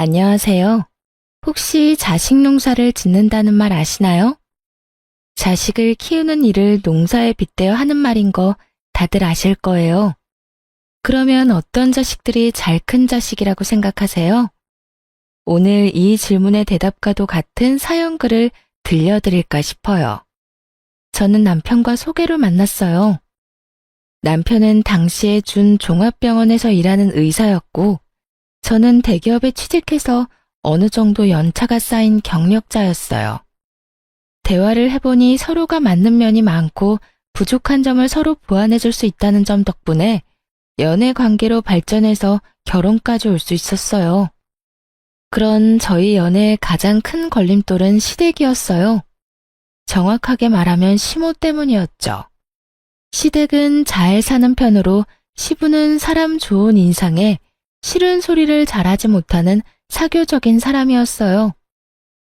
안녕하세요. 혹시 자식 농사를 짓는다는 말 아시나요? 자식을 키우는 일을 농사에 빗대어 하는 말인 거 다들 아실 거예요. 그러면 어떤 자식들이 잘 큰 자식이라고 생각하세요? 오늘 이 질문의 대답과도 같은 사연글을 들려드릴까 싶어요. 저는 남편과 소개로 만났어요. 남편은 당시에 준 종합병원에서 일하는 의사였고, 저는 대기업에 취직해서 어느 정도 연차가 쌓인 경력자였어요. 대화를 해보니 서로가 맞는 면이 많고 부족한 점을 서로 보완해 줄 수 있다는 점 덕분에 연애 관계로 발전해서 결혼까지 올 수 있었어요. 그런 저희 연애의 가장 큰 걸림돌은 시댁이었어요. 정확하게 말하면 시모 때문이었죠. 시댁은 잘 사는 편으로 시부는 사람 좋은 인상에 싫은 소리를 잘하지 못하는 사교적인 사람이었어요.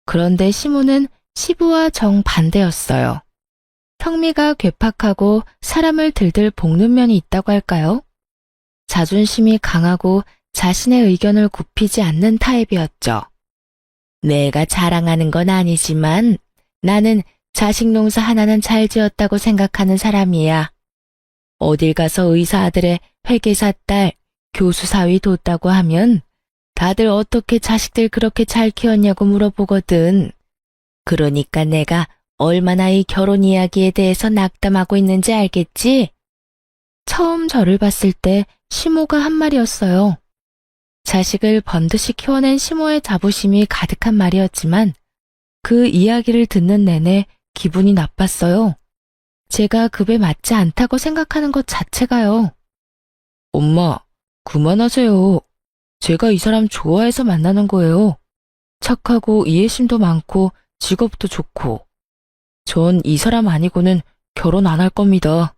그런데 시모는 시부와 정반대였어요. 평미가 괴팍하고 사람을 들들 볶는 면이 있다고 할까요? 자존심이 강하고 자신의 의견을 굽히지 않는 타입이었죠. 내가 자랑하는 건 아니지만 나는 자식 농사 하나는 잘 지었다고 생각하는 사람이야. 어딜 가서 의사 아들의 회계사 딸, 교수 사위 뒀다고 하면 다들 어떻게 자식들 그렇게 잘 키웠냐고 물어보거든. 그러니까 내가 얼마나 이 결혼 이야기에 대해서 낙담하고 있는지 알겠지? 처음 저를 봤을 때 시모가 한 말이었어요. 자식을 번듯이 키워낸 시모의 자부심이 가득한 말이었지만 그 이야기를 듣는 내내 기분이 나빴어요. 제가 급에 맞지 않다고 생각하는 것 자체가요. 엄마, 그만하세요. 제가 이 사람 좋아해서 만나는 거예요. 착하고 이해심도 많고 직업도 좋고. 전 이 사람 아니고는 결혼 안 할 겁니다.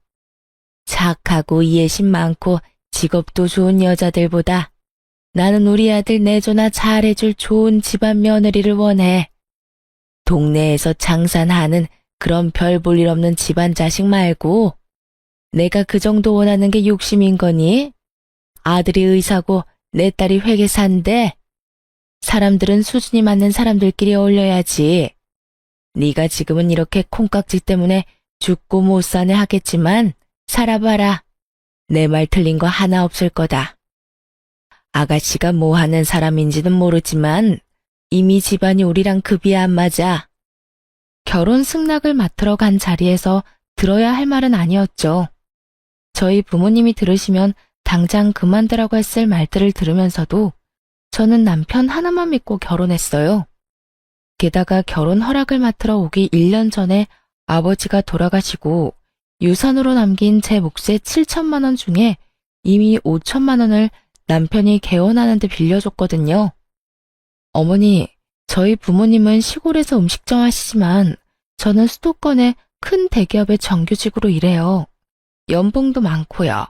착하고 이해심 많고 직업도 좋은 여자들보다 나는 우리 아들 내조나 잘해줄 좋은 집안 며느리를 원해. 동네에서 장산하는 그런 별 볼 일 없는 집안 자식 말고 내가 그 정도 원하는 게 욕심인 거니? 아들이 의사고 내 딸이 회계사인데 사람들은 수준이 맞는 사람들끼리 어울려야지. 네가 지금은 이렇게 콩깍지 때문에 죽고 못 사네 하겠지만 살아봐라. 내 말 틀린 거 하나 없을 거다. 아가씨가 뭐 하는 사람인지는 모르지만 이미 집안이 우리랑 급이 안 맞아. 결혼 승낙을 맡으러 간 자리에서 들어야 할 말은 아니었죠. 저희 부모님이 들으시면 당장 그만두라고 했을 말들을 들으면서도 저는 남편 하나만 믿고 결혼했어요. 게다가 결혼 허락을 맡으러 오기 1년 전에 아버지가 돌아가시고 유산으로 남긴 제 몫의 7천만 원 중에 이미 5천만 원을 남편이 개원하는 데 빌려줬거든요. 어머니, 저희 부모님은 시골에서 음식점 하시지만 저는 수도권의 큰 대기업의 정규직으로 일해요. 연봉도 많고요.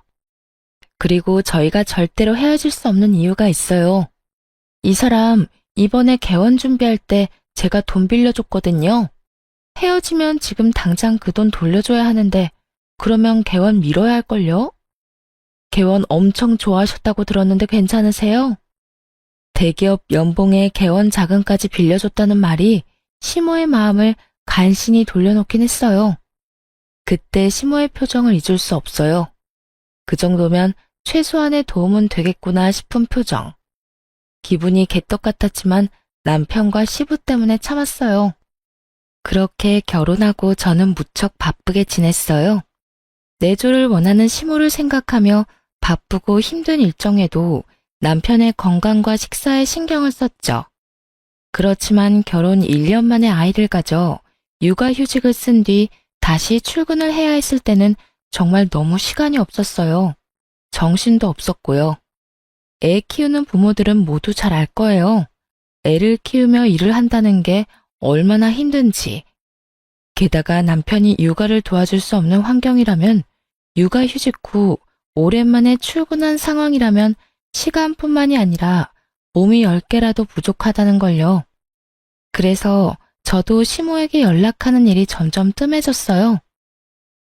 그리고 저희가 절대로 헤어질 수 없는 이유가 있어요. 이 사람 이번에 개원 준비할 때 제가 돈 빌려줬거든요. 헤어지면 지금 당장 그 돈 돌려줘야 하는데 그러면 개원 미뤄야 할걸요? 개원 엄청 좋아하셨다고 들었는데 괜찮으세요? 대기업 연봉에 개원 자금까지 빌려줬다는 말이 시모의 마음을 간신히 돌려놓긴 했어요. 그때 시모의 표정을 잊을 수 없어요. 그 정도면 최소한의 도움은 되겠구나 싶은 표정. 기분이 개떡 같았지만 남편과 시부 때문에 참았어요. 그렇게 결혼하고 저는 무척 바쁘게 지냈어요. 내조를 원하는 시모를 생각하며 바쁘고 힘든 일정에도 남편의 건강과 식사에 신경을 썼죠. 그렇지만 결혼 1년 만에 아이를 가져 육아휴직을 쓴 뒤 다시 출근을 해야 했을 때는 정말 너무 시간이 없었어요. 정신도 없었고요. 애 키우는 부모들은 모두 잘 알 거예요. 애를 키우며 일을 한다는 게 얼마나 힘든지. 게다가 남편이 육아를 도와줄 수 없는 환경이라면 육아휴직 후 오랜만에 출근한 상황이라면 시간뿐만이 아니라 몸이 10개라도 부족하다는 걸요. 그래서 저도 시모에게 연락하는 일이 점점 뜸해졌어요.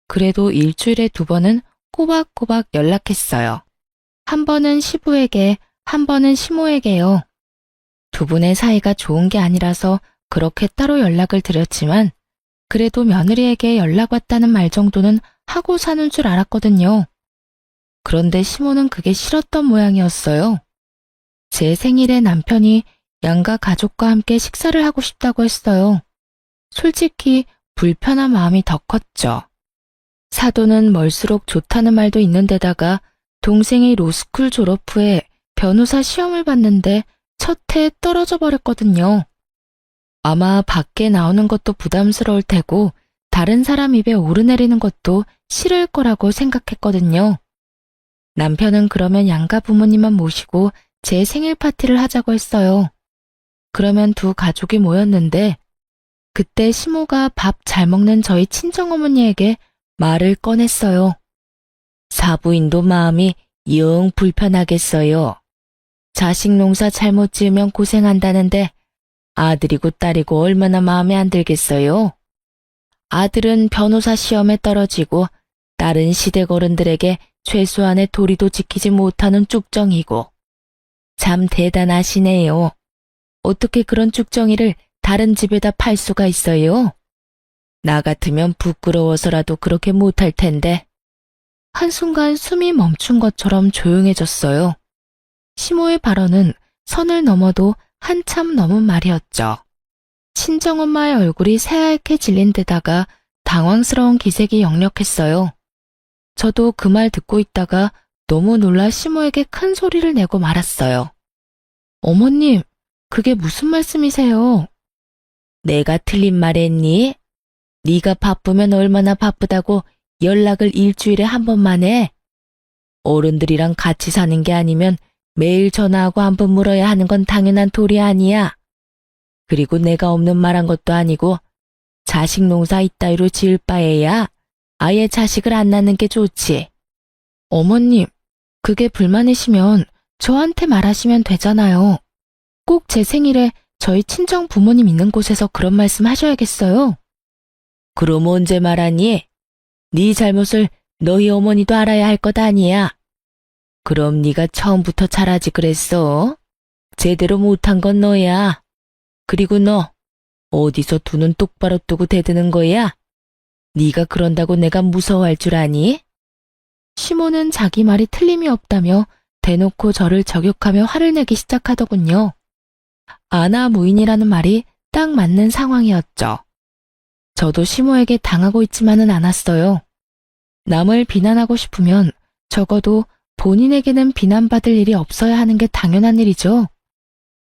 그래도 일주일에 2번은 꼬박꼬박 연락했어요. 한 번은 시부에게, 한 번은 시모에게요. 두 분의 사이가 좋은 게 아니라서 그렇게 따로 연락을 드렸지만 그래도 며느리에게 연락 왔다는 말 정도는 하고 사는 줄 알았거든요. 그런데 시모는 그게 싫었던 모양이었어요. 제 생일에 남편이 양가 가족과 함께 식사를 하고 싶다고 했어요. 솔직히 불편한 마음이 더 컸죠. 사돈은 멀수록 좋다는 말도 있는데다가 동생이 로스쿨 졸업 후에 변호사 시험을 봤는데 첫 해에 떨어져 버렸거든요. 아마 밖에 나오는 것도 부담스러울 테고 다른 사람 입에 오르내리는 것도 싫을 거라고 생각했거든요. 남편은 그러면 양가 부모님만 모시고 제 생일 파티를 하자고 했어요. 그러면 두 가족이 모였는데 그때 시모가 밥 잘 먹는 저희 친정어머니에게 말을 꺼냈어요. 사부인도 마음이 영 불편하겠어요. 자식 농사 잘못 지으면 고생한다는데 아들이고 딸이고 얼마나 마음에 안 들겠어요. 아들은 변호사 시험에 떨어지고 딸은 시댁 어른들에게 최소한의 도리도 지키지 못하는 쭉정이고. 참 대단하시네요. 어떻게 그런 쭉정이를 다른 집에다 팔 수가 있어요? 나 같으면 부끄러워서라도 그렇게 못할 텐데. 한순간 숨이 멈춘 것처럼 조용해졌어요. 시모의 발언은 선을 넘어도 한참 넘은 말이었죠. 친정엄마의 얼굴이 새하얗게 질린 데다가 당황스러운 기색이 역력했어요. 저도 그 말 듣고 있다가 너무 놀라 시모에게 큰 소리를 내고 말았어요. 어머님, 그게 무슨 말씀이세요? 내가 틀린 말 했니? 네가 바쁘면 얼마나 바쁘다고 연락을 일주일에 한 번만 해? 어른들이랑 같이 사는 게 아니면 매일 전화하고 한 번 물어야 하는 건 당연한 도리 아니야. 그리고 내가 없는 말 한 것도 아니고 자식 농사 이따위로 지을 바에야 아예 자식을 안 낳는 게 좋지. 어머님, 그게 불만이시면 저한테 말하시면 되잖아요. 꼭 제 생일에 저희 친정 부모님 있는 곳에서 그런 말씀 하셔야겠어요. 그럼 언제 말하니? 네 잘못을 너희 어머니도 알아야 할 것 아니야. 그럼 네가 처음부터 잘하지 그랬어. 제대로 못한 건 너야. 그리고 너 어디서 두 눈 똑바로 뜨고 대드는 거야? 네가 그런다고 내가 무서워할 줄 아니? 시모는 자기 말이 틀림이 없다며 대놓고 저를 저격하며 화를 내기 시작하더군요. 아나무인이라는 말이 딱 맞는 상황이었죠. 저도 시모에게 당하고 있지만은 않았어요. 남을 비난하고 싶으면 적어도 본인에게는 비난받을 일이 없어야 하는 게 당연한 일이죠.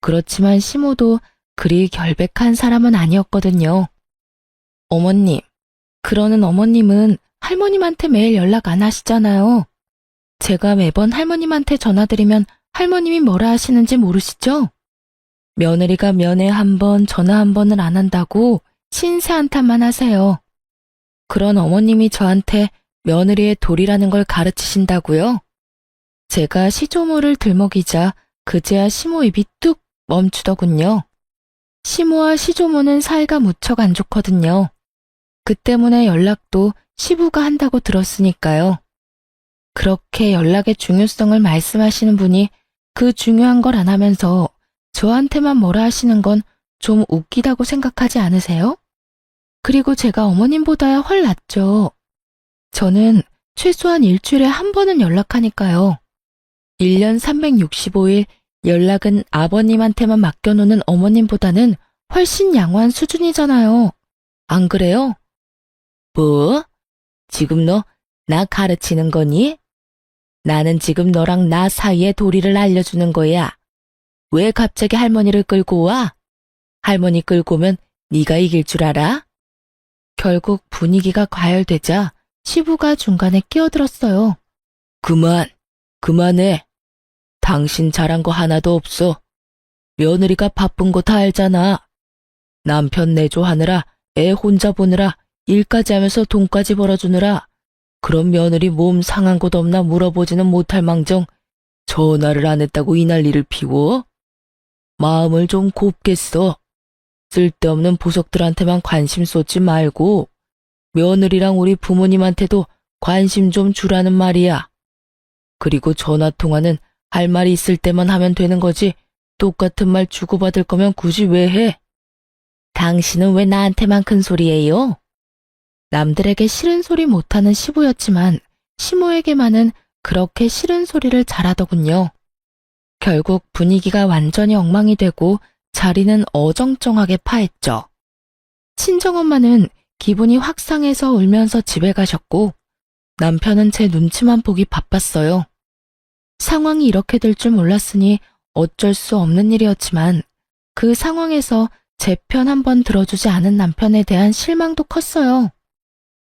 그렇지만 시모도 그리 결백한 사람은 아니었거든요. 어머님, 그러는 어머님은 할머님한테 매일 연락 안 하시잖아요. 제가 매번 할머님한테 전화드리면 할머님이 뭐라 하시는지 모르시죠? 며느리가 면회 한 번, 전화 한 번을 안 한다고 신세 한탄만 하세요. 그런 어머님이 저한테 며느리의 도리라는 걸 가르치신다고요? 제가 시조모를 들먹이자 그제야 시모 입이 뚝 멈추더군요. 시모와 시조모는 사이가 무척 안 좋거든요. 그 때문에 연락도 시부가 한다고 들었으니까요. 그렇게 연락의 중요성을 말씀하시는 분이 그 중요한 걸 안 하면서 저한테만 뭐라 하시는 건 좀 웃기다고 생각하지 않으세요? 그리고 제가 어머님보다야 훨 낫죠. 저는 최소한 일주일에 한 번은 연락하니까요. 1년 365일 연락은 아버님한테만 맡겨놓는 어머님보다는 훨씬 양호한 수준이잖아요. 안 그래요? 뭐? 지금 너 나 가르치는 거니? 나는 지금 너랑 나 사이의 도리를 알려주는 거야. 왜 갑자기 할머니를 끌고 와? 할머니 끌고 오면 네가 이길 줄 알아? 결국 분위기가 과열되자 시부가 중간에 끼어들었어요. 그만해. 당신 잘한 거 하나도 없어. 며느리가 바쁜 거 다 알잖아. 남편 내조하느라 애 혼자 보느라 일까지 하면서 돈까지 벌어주느라 그런 며느리 몸 상한 곳 없나 물어보지는 못할 망정 전화를 안 했다고 이 난리를 피워? 마음을 좀 곱게 써. 쓸데없는 보석들한테만 관심 쏟지 말고 며느리랑 우리 부모님한테도 관심 좀 주라는 말이야. 그리고 전화통화는 할 말이 있을 때만 하면 되는 거지 똑같은 말 주고받을 거면 굳이 왜 해? 당신은 왜 나한테만 큰 소리예요? 남들에게 싫은 소리 못하는 시부였지만 시모에게만은 그렇게 싫은 소리를 잘하더군요. 결국 분위기가 완전히 엉망이 되고 자리는 어정쩡하게 파했죠. 친정엄마는 기분이 확 상해서 울면서 집에 가셨고 남편은 제 눈치만 보기 바빴어요. 상황이 이렇게 될 줄 몰랐으니 어쩔 수 없는 일이었지만 그 상황에서 제 편 한번 들어주지 않은 남편에 대한 실망도 컸어요.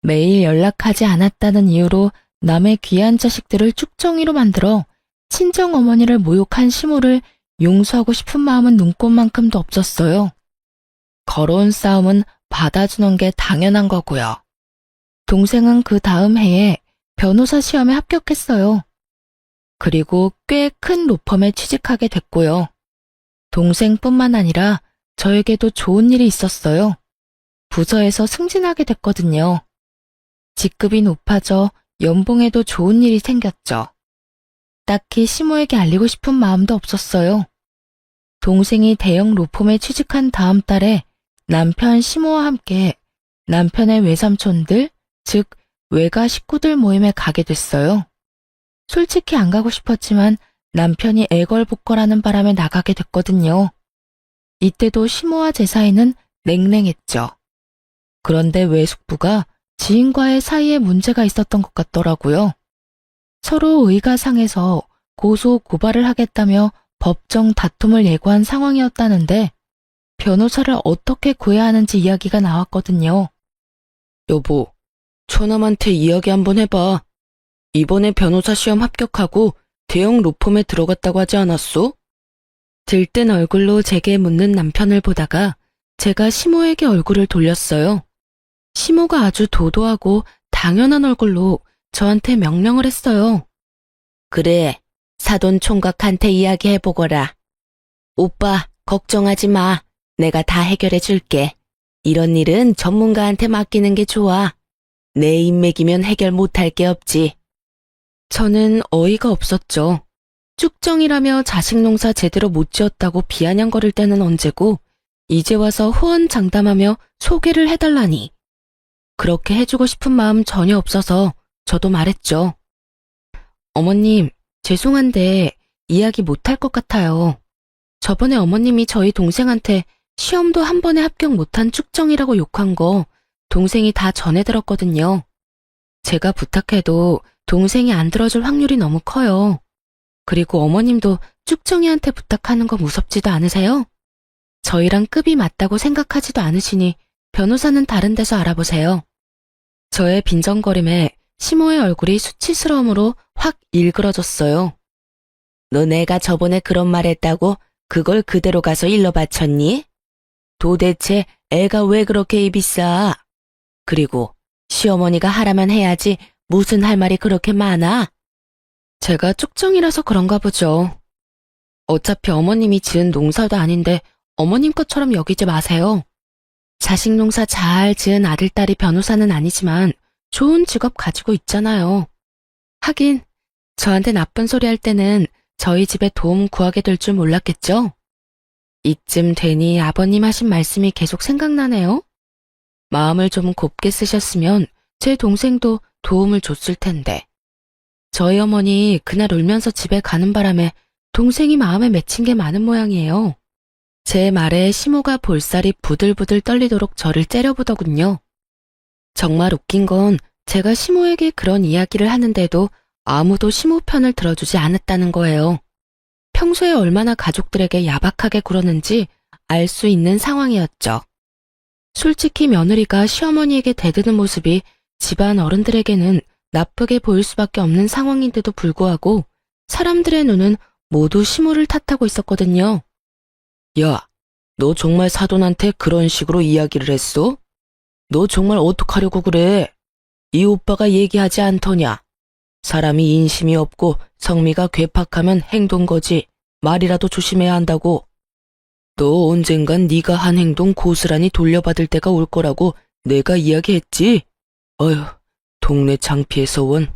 매일 연락하지 않았다는 이유로 남의 귀한 자식들을 쭉정이로 만들어 친정어머니를 모욕한 시모를 용서하고 싶은 마음은 눈꽃만큼도 없었어요. 걸어온 싸움은 받아주는 게 당연한 거고요. 동생은 그 다음 해에 변호사 시험에 합격했어요. 그리고 꽤 큰 로펌에 취직하게 됐고요. 동생뿐만 아니라 저에게도 좋은 일이 있었어요. 부서에서 승진하게 됐거든요. 직급이 높아져 연봉에도 좋은 일이 생겼죠. 딱히 시모에게 알리고 싶은 마음도 없었어요. 동생이 대형 로펌에 취직한 다음 달에 남편 시모와 함께 남편의 외삼촌들, 즉 외가 식구들 모임에 가게 됐어요. 솔직히 안 가고 싶었지만 남편이 애걸복걸하는 바람에 나가게 됐거든요. 이때도 시모와 제 사이는 냉랭했죠. 그런데 외숙부가 지인과의 사이에 문제가 있었던 것 같더라고요. 서로 의가 상해서 고소 고발을 하겠다며 법정 다툼을 예고한 상황이었다는데 변호사를 어떻게 구해야 하는지 이야기가 나왔거든요. 여보, 처남한테 이야기 한번 해봐. 이번에 변호사 시험 합격하고 대형 로펌에 들어갔다고 하지 않았어? 들뜬 얼굴로 제게 묻는 남편을 보다가 제가 시모에게 얼굴을 돌렸어요. 시모가 아주 도도하고 당연한 얼굴로 저한테 명령을 했어요. 그래, 사돈 총각한테 이야기해보거라. 오빠, 걱정하지 마. 내가 다 해결해 줄게. 이런 일은 전문가한테 맡기는 게 좋아. 내 인맥이면 해결 못할 게 없지. 저는 어이가 없었죠. 쭉정이라며 자식 농사 제대로 못 지었다고 비아냥거릴 때는 언제고 이제 와서 호언장담하며 소개를 해달라니. 그렇게 해주고 싶은 마음 전혀 없어서 저도 말했죠. 어머님, 죄송한데 이야기 못할 것 같아요. 저번에 어머님이 저희 동생한테 시험도 한 번에 합격 못한 쭉정이라고 욕한 거 동생이 다 전해 들었거든요. 제가 부탁해도 동생이 안 들어줄 확률이 너무 커요. 그리고 어머님도 쭉정이한테 부탁하는 거 무섭지도 않으세요? 저희랑 급이 맞다고 생각하지도 않으시니 변호사는 다른 데서 알아보세요. 저의 빈정거림에 시모의 얼굴이 수치스러움으로 확 일그러졌어요. 너 내가 저번에 그런 말 했다고 그걸 그대로 가서 일러 바쳤니? 도대체 애가 왜 그렇게 입이 싸? 그리고 시어머니가 하라면 해야지 무슨 할 말이 그렇게 많아? 제가 쭉정이라서 그런가 보죠. 어차피 어머님이 지은 농사도 아닌데 어머님 것처럼 여기지 마세요. 자식 농사 잘 지은 아들딸이 변호사는 아니지만 좋은 직업 가지고 있잖아요. 하긴 저한테 나쁜 소리 할 때는 저희 집에 도움 구하게 될 줄 몰랐겠죠? 이쯤 되니 아버님 하신 말씀이 계속 생각나네요. 마음을 좀 곱게 쓰셨으면 제 동생도 도움을 줬을 텐데. 저희 어머니 그날 울면서 집에 가는 바람에 동생이 마음에 맺힌 게 많은 모양이에요. 제 말에 시모가 볼살이 부들부들 떨리도록 저를 째려보더군요. 정말 웃긴 건 제가 시모에게 그런 이야기를 하는데도 아무도 시모 편을 들어주지 않았다는 거예요. 평소에 얼마나 가족들에게 야박하게 굴었는지 알 수 있는 상황이었죠. 솔직히 며느리가 시어머니에게 대드는 모습이 집안 어른들에게는 나쁘게 보일 수밖에 없는 상황인데도 불구하고 사람들의 눈은 모두 시모를 탓하고 있었거든요. 야, 너 정말 사돈한테 그런 식으로 이야기를 했어? 너 정말 어떡하려고 그래? 이 오빠가 얘기하지 않더냐? 사람이 인심이 없고 성미가 괴팍하면 행동 거지. 말이라도 조심해야 한다고. 너 언젠간 네가 한 행동 고스란히 돌려받을 때가 올 거라고 내가 이야기했지? 어휴, 동네 창피해서 원.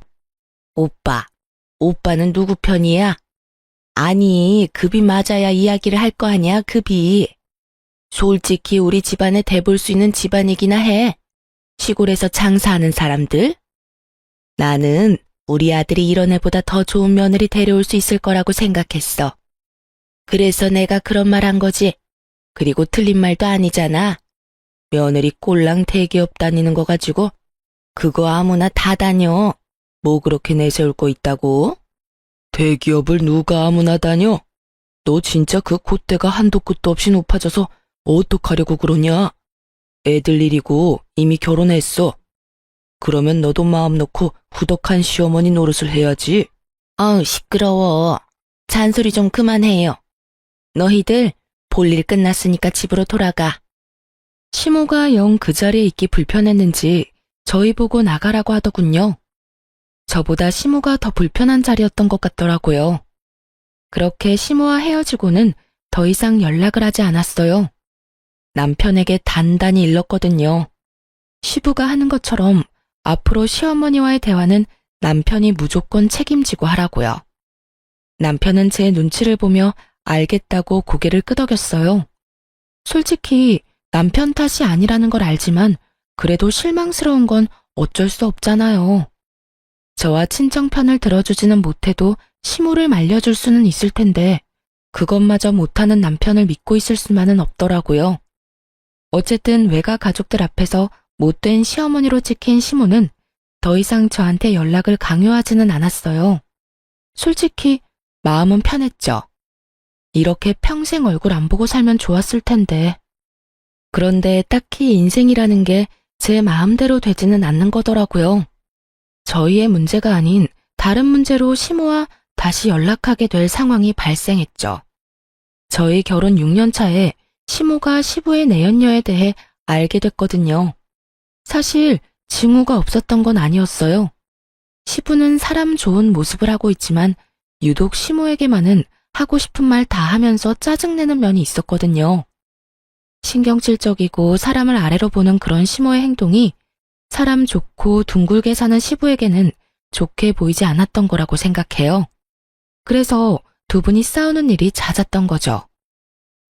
오빠는 누구 편이야? 아니, 급이 맞아야 이야기를 할 거 아니야, 급이. 솔직히 우리 집안에 대볼 수 있는 집안이기나 해. 시골에서 장사하는 사람들. 나는 우리 아들이 이런 애보다 더 좋은 며느리 데려올 수 있을 거라고 생각했어. 그래서 내가 그런 말 한 거지. 그리고 틀린 말도 아니잖아. 며느리 꼴랑 대기업 다니는 거 가지고 그거 아무나 다 다녀. 뭐 그렇게 내세울 거 있다고? 대기업을 누가 아무나 다녀? 너 진짜 그 콧대가 한도 끝도 없이 높아져서 어떡하려고 그러냐? 애들 일이고 이미 결혼했어. 그러면 너도 마음 놓고 후덕한 시어머니 노릇을 해야지. 아우, 시끄러워. 잔소리 좀 그만해요. 너희들 볼일 끝났으니까 집으로 돌아가. 시모가 영 그 자리에 있기 불편했는지 저희 보고 나가라고 하더군요. 저보다 시모가 더 불편한 자리였던 것 같더라고요. 그렇게 시모와 헤어지고는 더 이상 연락을 하지 않았어요. 남편에게 단단히 일렀거든요. 시부가 하는 것처럼 앞으로 시어머니와의 대화는 남편이 무조건 책임지고 하라고요. 남편은 제 눈치를 보며 알겠다고 고개를 끄덕였어요. 솔직히 남편 탓이 아니라는 걸 알지만 그래도 실망스러운 건 어쩔 수 없잖아요. 저와 친정 편을 들어주지는 못해도 시모를 말려줄 수는 있을 텐데 그것마저 못하는 남편을 믿고 있을 수만은 없더라고요. 어쨌든 외가 가족들 앞에서 못된 시어머니로 찍힌 시모는 더 이상 저한테 연락을 강요하지는 않았어요. 솔직히 마음은 편했죠. 이렇게 평생 얼굴 안 보고 살면 좋았을 텐데. 그런데 딱히 인생이라는 게 제 마음대로 되지는 않는 거더라고요. 저희의 문제가 아닌 다른 문제로 시모와 다시 연락하게 될 상황이 발생했죠. 저희 결혼 6년 차에 시모가 시부의 내연녀에 대해 알게 됐거든요. 사실 징후가 없었던 건 아니었어요. 시부는 사람 좋은 모습을 하고 있지만 유독 시모에게만은 하고 싶은 말 다 하면서 짜증내는 면이 있었거든요. 신경질적이고 사람을 아래로 보는 그런 시모의 행동이 사람 좋고 둥글게 사는 시부에게는 좋게 보이지 않았던 거라고 생각해요. 그래서 두 분이 싸우는 일이 잦았던 거죠.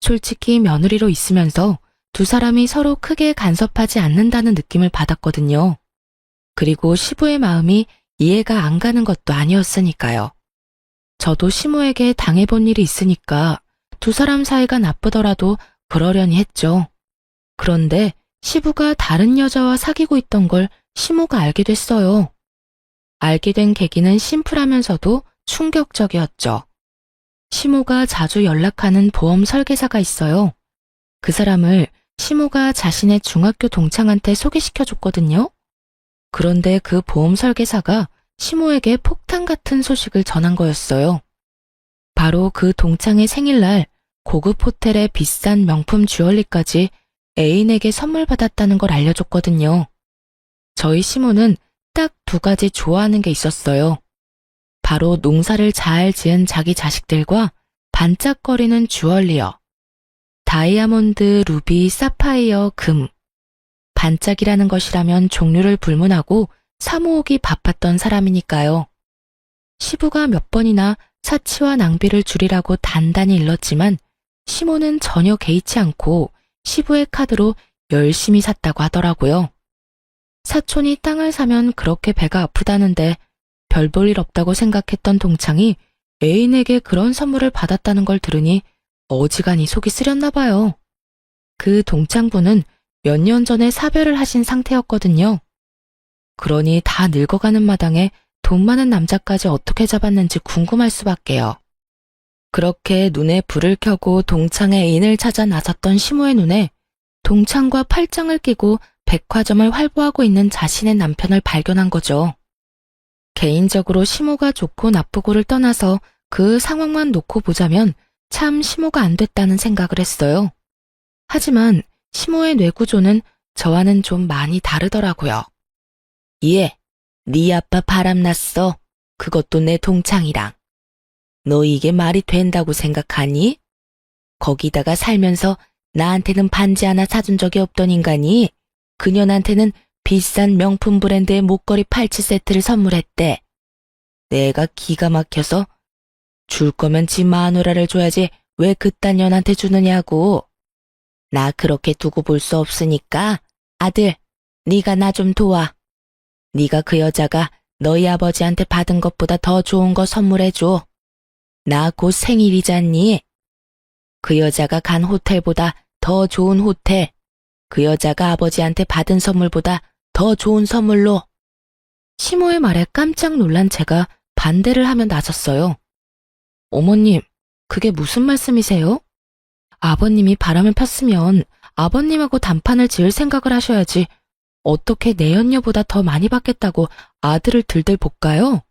솔직히 며느리로 있으면서 두 사람이 서로 크게 간섭하지 않는다는 느낌을 받았거든요. 그리고 시부의 마음이 이해가 안 가는 것도 아니었으니까요. 저도 시모에게 당해본 일이 있으니까 두 사람 사이가 나쁘더라도 그러려니 했죠. 그런데 시부가 다른 여자와 사귀고 있던 걸 시모가 알게 됐어요. 알게 된 계기는 심플하면서도 충격적이었죠. 시모가 자주 연락하는 보험 설계사가 있어요. 그 사람을 시모가 자신의 중학교 동창한테 소개시켜줬거든요. 그런데 그 보험 설계사가 시모에게 폭탄 같은 소식을 전한 거였어요. 바로 그 동창의 생일날 고급 호텔의 비싼 명품 주얼리까지 애인에게 선물 받았다는 걸 알려줬거든요. 저희 시모는 딱 두 가지 좋아하는 게 있었어요. 바로 농사를 잘 지은 자기 자식들과 반짝거리는 주얼리요. 다이아몬드, 루비, 사파이어, 금. 반짝이라는 것이라면 종류를 불문하고 사모으기 바빴던 사람이니까요. 시부가 몇 번이나 사치와 낭비를 줄이라고 단단히 일렀지만 시모는 전혀 개의치 않고 시부의 카드로 열심히 샀다고 하더라고요. 사촌이 땅을 사면 그렇게 배가 아프다는데 별 볼 일 없다고 생각했던 동창이 애인에게 그런 선물을 받았다는 걸 들으니 어지간히 속이 쓰렸나 봐요. 그 동창분은 몇 년 전에 사별을 하신 상태였거든요. 그러니 다 늙어가는 마당에 돈 많은 남자까지 어떻게 잡았는지 궁금할 수밖에요. 그렇게 눈에 불을 켜고 동창의 애인을 찾아 나섰던 시모의 눈에 동창과 팔짱을 끼고 백화점을 활보하고 있는 자신의 남편을 발견한 거죠. 개인적으로 시모가 좋고 나쁘고를 떠나서 그 상황만 놓고 보자면 참 시모가 안 됐다는 생각을 했어요. 하지만 시모의 뇌구조는 저와는 좀 많이 다르더라고요. 예, 네 아빠 바람났어. 그것도 내 동창이랑. 너 이게 말이 된다고 생각하니? 거기다가 살면서 나한테는 반지 하나 사준 적이 없던 인간이 그년한테는 비싼 명품 브랜드의 목걸이 팔찌 세트를 선물했대. 내가 기가 막혀서 줄 거면 지 마누라를 줘야지 왜 그딴 년한테 주느냐고. 나 그렇게 두고 볼 수 없으니까 아들, 네가 나 좀 도와. 네가 그 여자가 너희 아버지한테 받은 것보다 더 좋은 거 선물해줘. 나 곧 생일이잖니. 그 여자가 간 호텔보다 더 좋은 호텔, 그 여자가 아버지한테 받은 선물보다 더 좋은 선물로. 시모의 말에 깜짝 놀란 제가 반대를 하며 나섰어요. 어머님, 그게 무슨 말씀이세요? 아버님이 바람을 폈으면 아버님하고 단판을 지을 생각을 하셔야지 어떻게 내연녀보다 더 많이 받겠다고 아들을 들들 볶아요?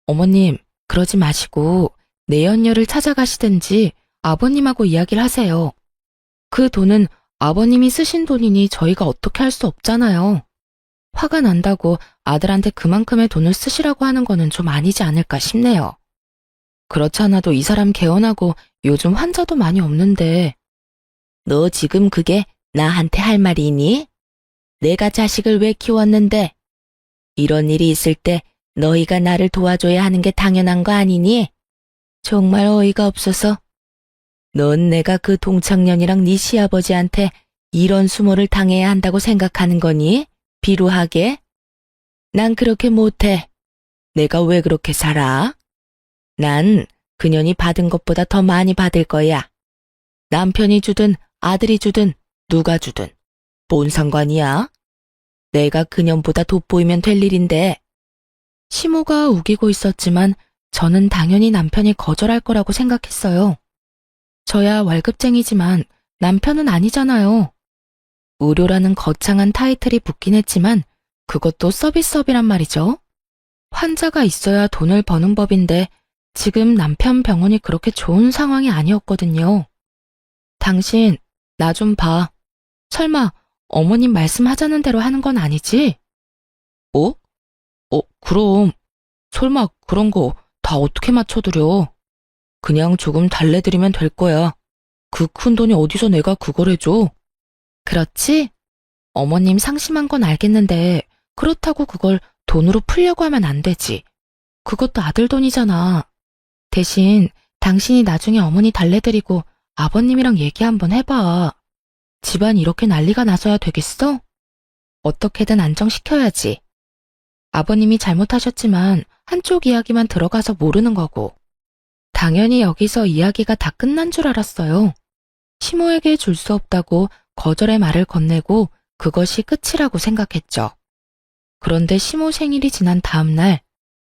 어머님, 그러지 마시고 내연녀를 찾아가시든지 아버님하고 이야기를 하세요. 그 돈은 아버님이 쓰신 돈이니 저희가 어떻게 할 수 없잖아요. 화가 난다고 아들한테 그만큼의 돈을 쓰시라고 하는 거는 좀 아니지 않을까 싶네요. 그렇지 않아도 이 사람 개원하고 요즘 환자도 많이 없는데. 너 지금 그게 나한테 할 말이니? 내가 자식을 왜 키웠는데? 이런 일이 있을 때 너희가 나를 도와줘야 하는 게 당연한 거 아니니? 정말 어이가 없어서. 넌 내가 그 동창년이랑 네 시아버지한테 이런 수모를 당해야 한다고 생각하는 거니? 비루하게? 난 그렇게 못해. 내가 왜 그렇게 살아? 난 그년이 받은 것보다 더 많이 받을 거야. 남편이 주든 아들이 주든 누가 주든 뭔 상관이야? 내가 그년보다 돋보이면 될 일인데. 시모가 우기고 있었지만 저는 당연히 남편이 거절할 거라고 생각했어요. 저야 월급쟁이지만 남편은 아니잖아요. 의료라는 거창한 타이틀이 붙긴 했지만 그것도 서비스업이란 말이죠. 환자가 있어야 돈을 버는 법인데 지금 남편 병원이 그렇게 좋은 상황이 아니었거든요. 당신, 나 좀 봐. 설마 어머님 말씀하자는 대로 하는 건 아니지? 어? 그럼. 설마 그런 거 다 어떻게 맞춰드려? 그냥 조금 달래드리면 될 거야. 그 큰 돈이 어디서 내가 그걸 해줘? 그렇지? 어머님 상심한 건 알겠는데 그렇다고 그걸 돈으로 풀려고 하면 안 되지. 그것도 아들 돈이잖아. 대신 당신이 나중에 어머니 달래드리고 아버님이랑 얘기 한번 해봐. 집안 이렇게 난리가 나서야 되겠어? 어떻게든 안정시켜야지. 아버님이 잘못하셨지만 한쪽 이야기만 들어가서 모르는 거고. 당연히 여기서 이야기가 다 끝난 줄 알았어요. 시모에게 줄 수 없다고 거절의 말을 건네고 그것이 끝이라고 생각했죠. 그런데 시모 생일이 지난 다음 날,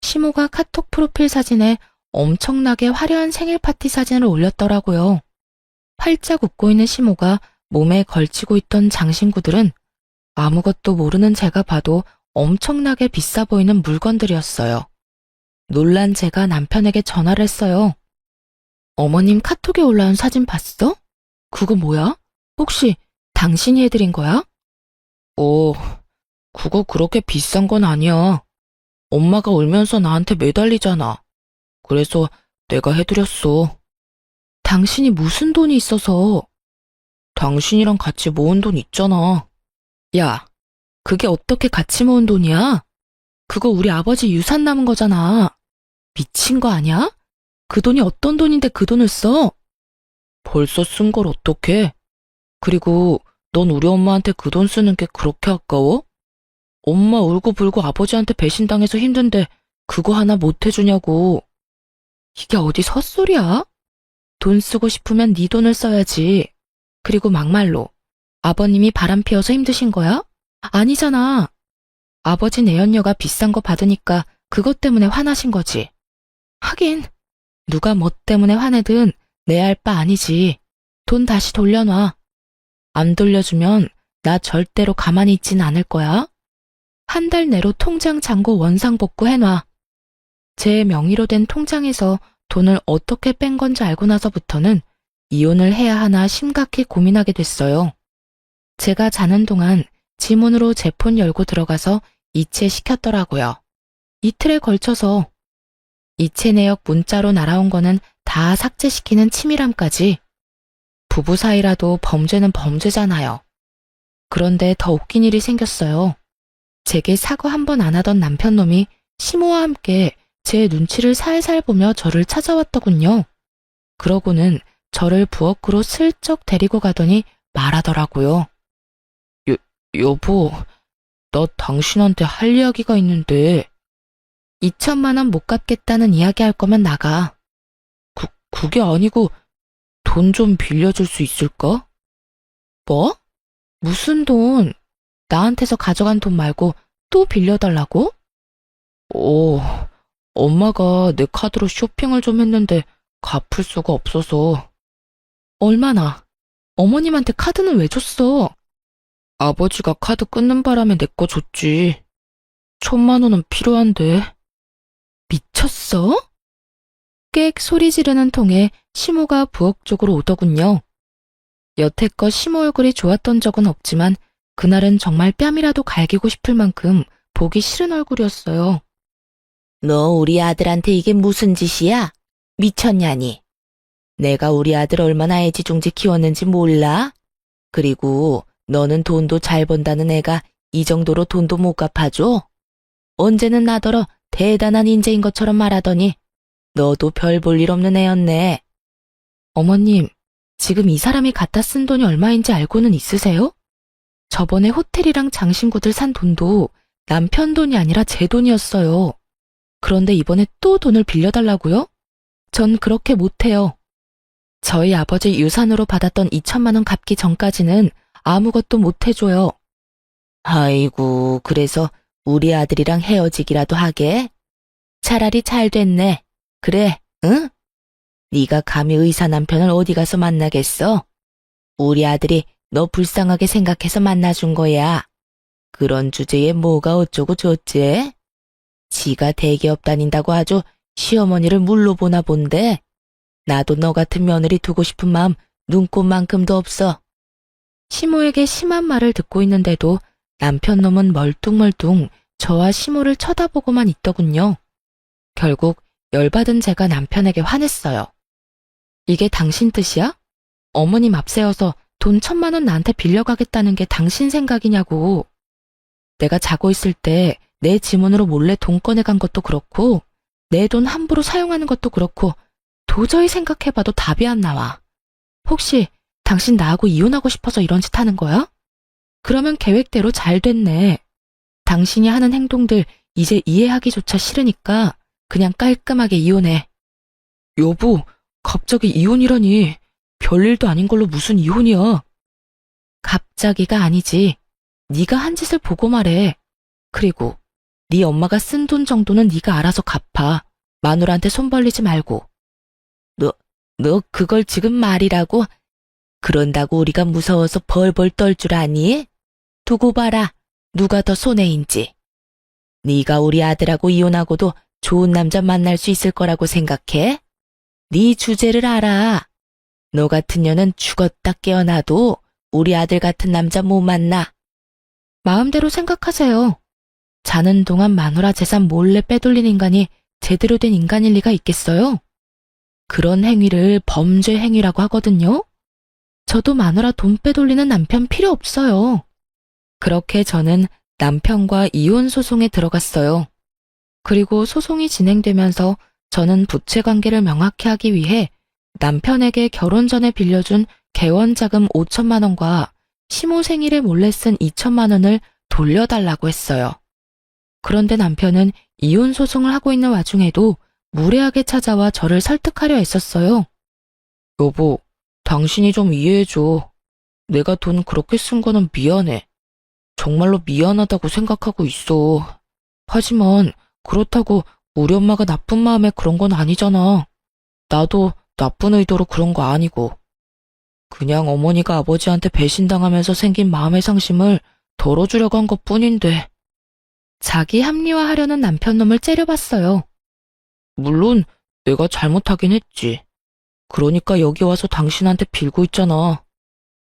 시모가 카톡 프로필 사진에 엄청나게 화려한 생일 파티 사진을 올렸더라고요. 활짝 웃고 있는 시모가 몸에 걸치고 있던 장신구들은 아무것도 모르는 제가 봐도 엄청나게 비싸 보이는 물건들이었어요. 놀란 제가 남편에게 전화를 했어요. 어머님 카톡에 올라온 사진 봤어? 그거 뭐야? 혹시 당신이 해드린 거야? 그거 그렇게 비싼 건 아니야. 엄마가 울면서 나한테 매달리잖아. 그래서 내가 해드렸어. 당신이 무슨 돈이 있어서? 당신이랑 같이 모은 돈 있잖아. 야, 그게 어떻게 같이 모은 돈이야? 그거 우리 아버지 유산 남은 거잖아. 미친 거 아니야? 그 돈이 어떤 돈인데 그 돈을 써? 벌써 쓴 걸 어떡해? 그리고 넌 우리 엄마한테 그 돈 쓰는 게 그렇게 아까워? 엄마 울고불고 아버지한테 배신당해서 힘든데 그거 하나 못 해주냐고. 이게 어디 헛소리야? 돈 쓰고 싶으면 네 돈을 써야지. 그리고 막말로 아버님이 바람 피워서 힘드신 거야? 아니잖아. 아버지 내연녀가 비싼 거 받으니까 그것 때문에 화나신 거지. 하긴 누가 뭐 때문에 화내든 내 알 바 아니지. 돈 다시 돌려놔. 안 돌려주면 나 절대로 가만히 있진 않을 거야. 한 달 내로 통장 잔고 원상복구 해놔. 제 명의로 된 통장에서 돈을 어떻게 뺀 건지 알고 나서부터는 이혼을 해야 하나 심각히 고민하게 됐어요. 제가 자는 동안 지문으로 제 폰 열고 들어가서 이체시켰더라고요. 이틀에 걸쳐서. 이체 내역 문자로 날아온 거는 다 삭제시키는 치밀함까지. 부부 사이라도 범죄는 범죄잖아요. 그런데 더 웃긴 일이 생겼어요. 제게 사과 한 번 안 하던 남편놈이 시모와 함께 제 눈치를 살살 보며 저를 찾아왔더군요. 그러고는 저를 부엌으로 슬쩍 데리고 가더니 말하더라고요. 여보, 나 당신한테 할 이야기가 있는데. 2천만 원 못 갚겠다는 이야기 할 거면 나가. 그게 아니고 돈 좀 빌려줄 수 있을까? 뭐? 무슨 돈? 나한테서 가져간 돈 말고 또 빌려달라고? 엄마가 내 카드로 쇼핑을 좀 했는데 갚을 수가 없어서. 얼마나? 어머님한테 카드는 왜 줬어? 아버지가 카드 끊는 바람에 내 거 줬지. 1,000만 원은 필요한데. 미쳤어? 꽥 소리 지르는 통에 시모가 부엌 쪽으로 오더군요. 여태껏 시모 얼굴이 좋았던 적은 없지만 그날은 정말 뺨이라도 갈기고 싶을 만큼 보기 싫은 얼굴이었어요. 너 우리 아들한테 이게 무슨 짓이야? 미쳤냐니? 내가 우리 아들 얼마나 애지중지 키웠는지 몰라? 그리고 너는 돈도 잘 번다는 애가 이 정도로 돈도 못 갚아줘? 언제는 나더러 대단한 인재인 것처럼 말하더니 너도 별 볼 일 없는 애였네. 어머님, 지금 이 사람이 갖다 쓴 돈이 얼마인지 알고는 있으세요? 저번에 호텔이랑 장신구들 산 돈도 남편 돈이 아니라 제 돈이었어요. 그런데 이번에 또 돈을 빌려달라고요? 전 그렇게 못해요. 저희 아버지 유산으로 받았던 2천만 원 갚기 전까지는 아무것도 못해줘요. 아이고, 그래서 우리 아들이랑 헤어지기라도 하게? 차라리 잘 됐네. 그래, 응? 네가 감히 의사 남편을 어디 가서 만나겠어? 우리 아들이 너 불쌍하게 생각해서 만나준 거야. 그런 주제에 뭐가 어쩌고 저쩌지? 지가 대기업 다닌다고 아주 시어머니를 물로 보나 본데 나도 너 같은 며느리 두고 싶은 마음 눈꼽만큼도 없어. 시모에게 심한 말을 듣고 있는데도 남편 놈은 멀뚱멀뚱 저와 시모를 쳐다보고만 있더군요. 결국 열받은 제가 남편에게 화냈어요. 이게 당신 뜻이야? 어머님 앞세워서 돈 1,000만 원 나한테 빌려가겠다는 게 당신 생각이냐고. 내가 자고 있을 때 내 지문으로 몰래 돈 꺼내간 것도 그렇고 내 돈 함부로 사용하는 것도 그렇고 도저히 생각해봐도 답이 안 나와. 혹시 당신 나하고 이혼하고 싶어서 이런 짓 하는 거야? 그러면 계획대로 잘 됐네. 당신이 하는 행동들 이제 이해하기조차 싫으니까 그냥 깔끔하게 이혼해. 여보, 갑자기 이혼이라니. 별일도 아닌 걸로 무슨 이혼이야. 갑자기가 아니지. 네가 한 짓을 보고 말해. 그리고 네 엄마가 쓴 돈 정도는 네가 알아서 갚아. 마누라한테 손 벌리지 말고. 너 그걸 지금 말이라고? 그런다고 우리가 무서워서 벌벌 떨 줄 아니? 두고 봐라. 누가 더 손해인지. 네가 우리 아들하고 이혼하고도 좋은 남자 만날 수 있을 거라고 생각해? 네 주제를 알아. 너 같은 년은 죽었다 깨어나도 우리 아들 같은 남자 못 만나. 마음대로 생각하세요. 자는 동안 마누라 재산 몰래 빼돌린 인간이 제대로 된 인간일 리가 있겠어요? 그런 행위를 범죄 행위라고 하거든요. 저도 마누라 돈 빼돌리는 남편 필요 없어요. 그렇게 저는 남편과 이혼 소송에 들어갔어요. 그리고 소송이 진행되면서 저는 부채 관계를 명확히 하기 위해 남편에게 결혼 전에 빌려준 개원자금 5천만 원과 시모 생일에 몰래 쓴 2천만 원을 돌려달라고 했어요. 그런데 남편은 이혼 소송을 하고 있는 와중에도 무례하게 찾아와 저를 설득하려 했었어요. 여보, 당신이 좀 이해해줘. 내가 돈 그렇게 쓴 거는 미안해. 정말로 미안하다고 생각하고 있어. 하지만 그렇다고 우리 엄마가 나쁜 마음에 그런 건 아니잖아. 나도 나쁜 의도로 그런 거 아니고. 그냥 어머니가 아버지한테 배신당하면서 생긴 마음의 상심을 덜어주려고 한 것뿐인데. 자기 합리화하려는 남편 놈을 째려봤어요. 물론 내가 잘못하긴 했지. 그러니까 여기 와서 당신한테 빌고 있잖아.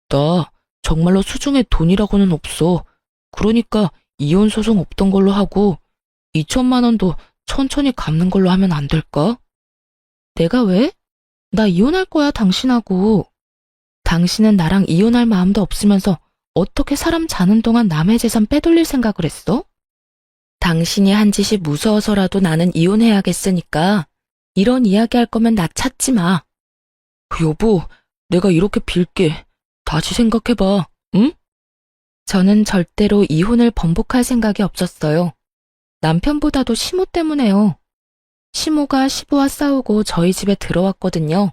나 정말로 수중에 돈이라고는 없어. 그러니까 이혼 소송 없던 걸로 하고 2천만 원도 천천히 갚는 걸로 하면 안 될까? 내가 왜? 나 이혼할 거야, 당신하고. 당신은 나랑 이혼할 마음도 없으면서 어떻게 사람 자는 동안 남의 재산 빼돌릴 생각을 했어? 당신이 한 짓이 무서워서라도 나는 이혼해야겠으니까 이런 이야기 할 거면 나 찾지 마. 여보, 내가 이렇게 빌게. 다시 생각해봐, 응? 저는 절대로 이혼을 번복할 생각이 없었어요. 남편보다도 시모 때문에요. 시모가 시부와 싸우고 저희 집에 들어왔거든요.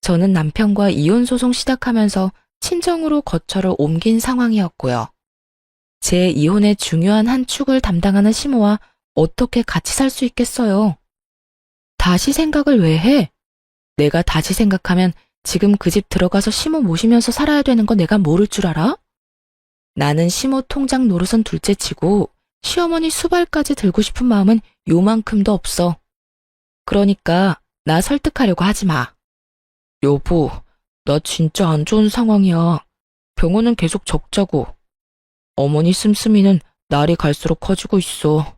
저는 남편과 이혼 소송 시작하면서 친정으로 거처를 옮긴 상황이었고요. 제 이혼의 중요한 한 축을 담당하는 시모와 어떻게 같이 살 수 있겠어요? 다시 생각을 왜 해? 내가 다시 생각하면 지금 그 집 들어가서 시모 모시면서 살아야 되는 거 내가 모를 줄 알아? 나는 시모 통장 노릇은 둘째치고 시어머니 수발까지 들고 싶은 마음은 요만큼도 없어. 그러니까 나 설득하려고 하지 마. 여보, 나 진짜 안 좋은 상황이야. 병원은 계속 적자고. 어머니 씀씀이는 날이 갈수록 커지고 있어.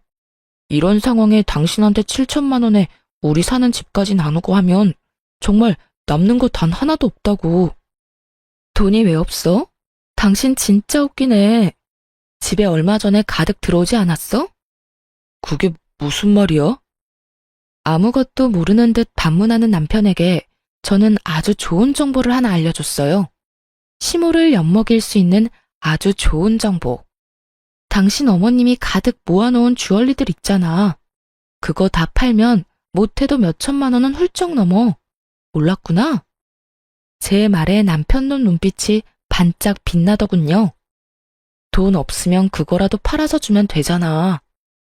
이런 상황에 당신한테 7천만 원에 우리 사는 집까지 나누고 하면 정말 남는 거 단 하나도 없다고. 돈이 왜 없어? 당신 진짜 웃기네. 집에 얼마 전에 가득 들어오지 않았어? 그게 무슨 말이야? 아무것도 모르는 듯 반문하는 남편에게 저는 아주 좋은 정보를 하나 알려줬어요. 시모를 엿먹일 수 있는 아주 좋은 정보. 당신 어머님이 가득 모아놓은 주얼리들 있잖아. 그거 다 팔면 못해도 몇 천만 원은 훌쩍 넘어. 몰랐구나? 제 말에 남편 눈 눈빛이 반짝 빛나더군요. 돈 없으면 그거라도 팔아서 주면 되잖아.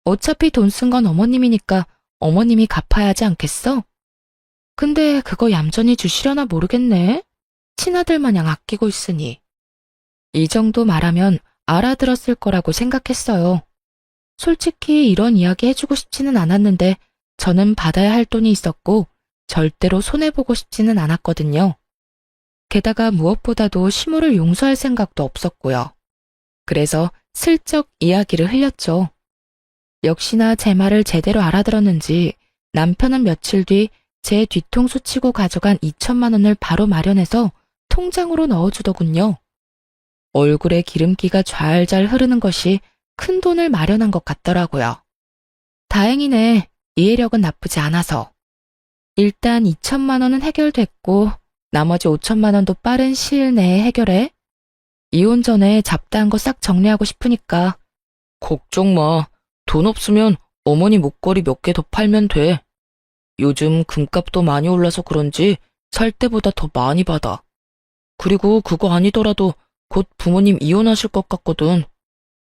어차피 돈 쓴 건 어머님이니까 어머님이 갚아야 하지 않겠어? 근데 그거 얌전히 주시려나 모르겠네. 친아들 마냥 아끼고 있으니. 이 정도 말하면 알아들었을 거라고 생각했어요. 솔직히 이런 이야기 해주고 싶지는 않았는데 저는 받아야 할 돈이 있었고 절대로 손해보고 싶지는 않았거든요. 게다가 무엇보다도 시모를 용서할 생각도 없었고요. 그래서 슬쩍 이야기를 흘렸죠. 역시나 제 말을 제대로 알아들었는지 남편은 며칠 뒤 제 뒤통수 치고 가져간 2천만 원을 바로 마련해서 통장으로 넣어주더군요. 얼굴에 기름기가 좔좔 흐르는 것이 큰 돈을 마련한 것 같더라고요. 다행이네. 이해력은 나쁘지 않아서. 일단 2천만 원은 해결됐고 나머지 5천만 원도 빠른 시일 내에 해결해. 이혼 전에 잡다한 거 싹 정리하고 싶으니까. 걱정 마. 돈 없으면 어머니 목걸이 몇 개 더 팔면 돼. 요즘 금값도 많이 올라서 그런지 살 때보다 더 많이 받아. 그리고 그거 아니더라도 곧 부모님 이혼하실 것 같거든.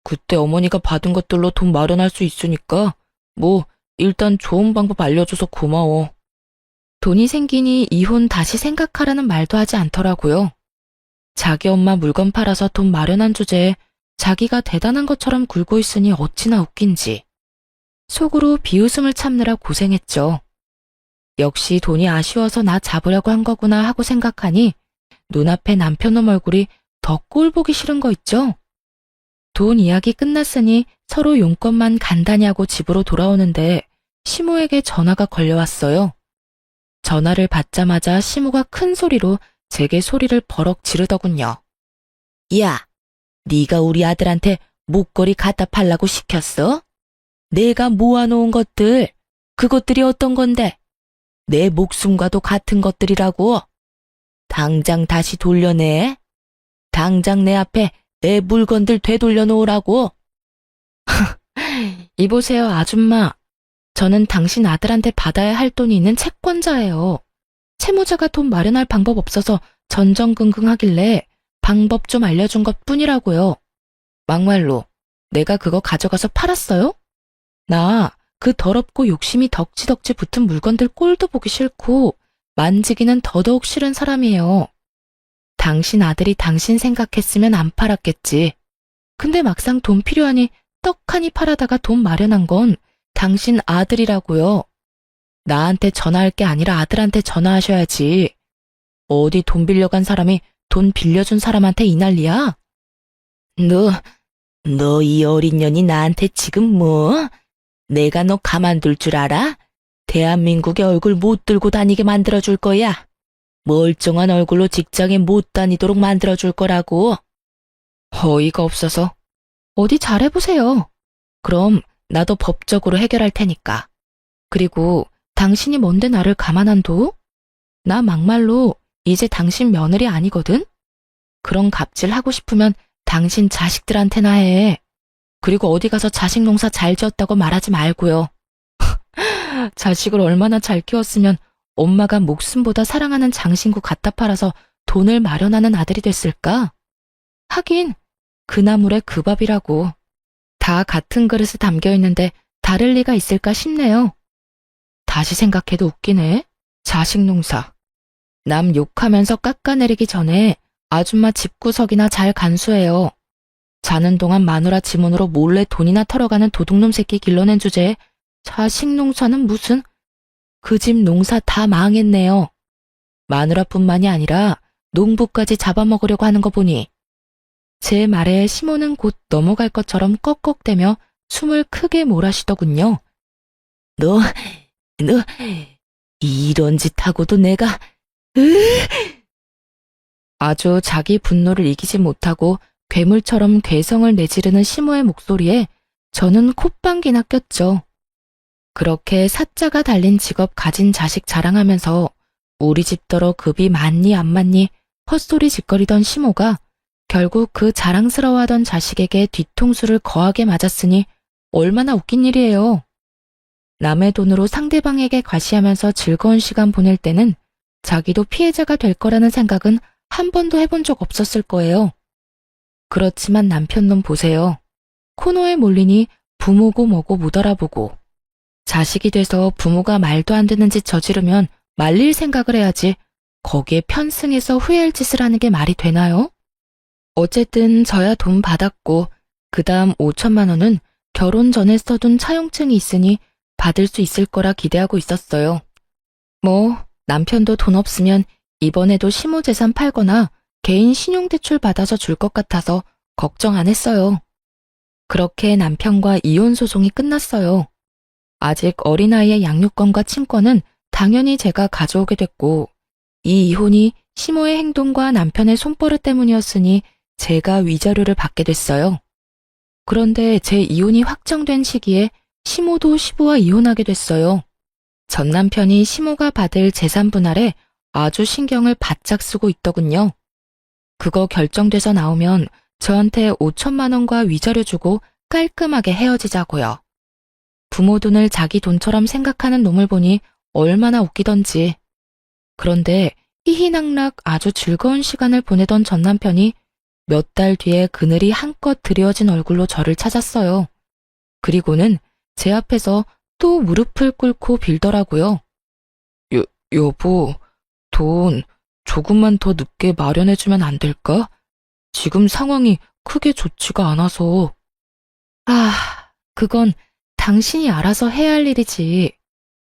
그때 어머니가 받은 것들로 돈 마련할 수 있으니까 뭐 일단 좋은 방법 알려줘서 고마워. 돈이 생기니 이혼 다시 생각하라는 말도 하지 않더라고요. 자기 엄마 물건 팔아서 돈 마련한 주제에 자기가 대단한 것처럼 굴고 있으니 어찌나 웃긴지. 속으로 비웃음을 참느라 고생했죠. 역시 돈이 아쉬워서 나 잡으려고 한 거구나 하고 생각하니 눈앞에 남편놈 얼굴이 더 꼴 보기 싫은 거 있죠? 돈 이야기 끝났으니 서로 용건만 간단히 하고 집으로 돌아오는데 시모에게 전화가 걸려왔어요. 전화를 받자마자 시모가 큰 소리로 제게 소리를 버럭 지르더군요. 야, 네가 우리 아들한테 목걸이 갖다 팔라고 시켰어? 내가 모아놓은 것들, 그것들이 어떤 건데? 내 목숨과도 같은 것들이라고. 당장 다시 돌려내. 당장 내 앞에 내 물건들 되돌려 놓으라고. 이보세요, 아줌마. 저는 당신 아들한테 받아야 할 돈이 있는 채권자예요. 채무자가 돈 마련할 방법 없어서 전전긍긍하길래 방법 좀 알려준 것 뿐이라고요. 막말로 내가 그거 가져가서 팔았어요? 나 그 더럽고 욕심이 덕지덕지 붙은 물건들 꼴도 보기 싫고 만지기는 더더욱 싫은 사람이에요. 당신 아들이 당신 생각했으면 안 팔았겠지. 근데 막상 돈 필요하니 떡하니 팔아다가 돈 마련한 건 당신 아들이라고요. 나한테 전화할 게 아니라 아들한테 전화하셔야지. 어디 돈 빌려간 사람이 돈 빌려준 사람한테 이 난리야? 너 이 어린 년이 나한테 지금 뭐? 내가 너 가만둘 줄 알아? 대한민국의 얼굴 못 들고 다니게 만들어줄 거야. 멀쩡한 얼굴로 직장에 못 다니도록 만들어줄 거라고. 어이가 없어서. 어디 잘해보세요. 그럼 나도 법적으로 해결할 테니까. 그리고 당신이 뭔데 나를 가만한도? 나 막말로 이제 당신 며느리 아니거든? 그런 갑질 하고 싶으면 당신 자식들한테나 해. 그리고 어디 가서 자식 농사 잘 지었다고 말하지 말고요. 자식을 얼마나 잘 키웠으면 엄마가 목숨보다 사랑하는 장신구 갖다 팔아서 돈을 마련하는 아들이 됐을까? 하긴 그 나물에 그 밥이라고. 다 같은 그릇에 담겨 있는데 다를 리가 있을까 싶네요. 다시 생각해도 웃기네. 자식 농사. 남 욕하면서 깎아내리기 전에 아줌마 집구석이나 잘 간수해요. 자는 동안 마누라 지문으로 몰래 돈이나 털어가는 도둑놈 새끼 길러낸 주제에 자식 농사는 무슨. 그 집 농사 다 망했네요. 마누라뿐만이 아니라 농부까지 잡아먹으려고 하는 거 보니 제 말에 시모는 곧 넘어갈 것처럼 꺽꺽대며 숨을 크게 몰아쉬더군요. 너 이런 짓 하고도 내가 아주 자기 분노를 이기지 못하고 괴물처럼 괴성을 내지르는 시모의 목소리에 저는 콧방귀나 꼈죠. 그렇게 사자가 달린 직업 가진 자식 자랑하면서 우리 집더러 급이 많니 안 많니 헛소리 짓거리던 시모가 결국 그 자랑스러워하던 자식에게 뒤통수를 거하게 맞았으니 얼마나 웃긴 일이에요. 남의 돈으로 상대방에게 과시하면서 즐거운 시간 보낼 때는 자기도 피해자가 될 거라는 생각은 한 번도 해본 적 없었을 거예요. 그렇지만 남편놈 보세요. 코너에 몰리니 부모고 뭐고 못 알아보고 자식이 돼서 부모가 말도 안 되는 짓 저지르면 말릴 생각을 해야지 거기에 편승해서 후회할 짓을 하는 게 말이 되나요? 어쨌든 저야 돈 받았고 그 다음 5천만 원은 결혼 전에 써둔 차용증이 있으니 받을 수 있을 거라 기대하고 있었어요. 뭐 남편도 돈 없으면 이번에도 시모 재산 팔거나 개인 신용대출 받아서 줄 것 같아서 걱정 안 했어요. 그렇게 남편과 이혼 소송이 끝났어요. 아직 어린아이의 양육권과 친권은 당연히 제가 가져오게 됐고 이 이혼이 시모의 행동과 남편의 손버릇 때문이었으니 제가 위자료를 받게 됐어요. 그런데 제 이혼이 확정된 시기에 시모도 시부와 이혼하게 됐어요. 전 남편이 시모가 받을 재산 분할에 아주 신경을 바짝 쓰고 있더군요. 그거 결정돼서 나오면 저한테 5천만 원과 위자료 주고 깔끔하게 헤어지자고요. 부모 돈을 자기 돈처럼 생각하는 놈을 보니 얼마나 웃기던지. 그런데 희희낙낙 아주 즐거운 시간을 보내던 전 남편이 몇 달 뒤에 그늘이 한껏 드리워진 얼굴로 저를 찾았어요. 그리고는 제 앞에서 또 무릎을 꿇고 빌더라고요. 여보, 돈 조금만 더 늦게 마련해주면 안 될까? 지금 상황이 크게 좋지가 않아서. 그건 당신이 알아서 해야 할 일이지.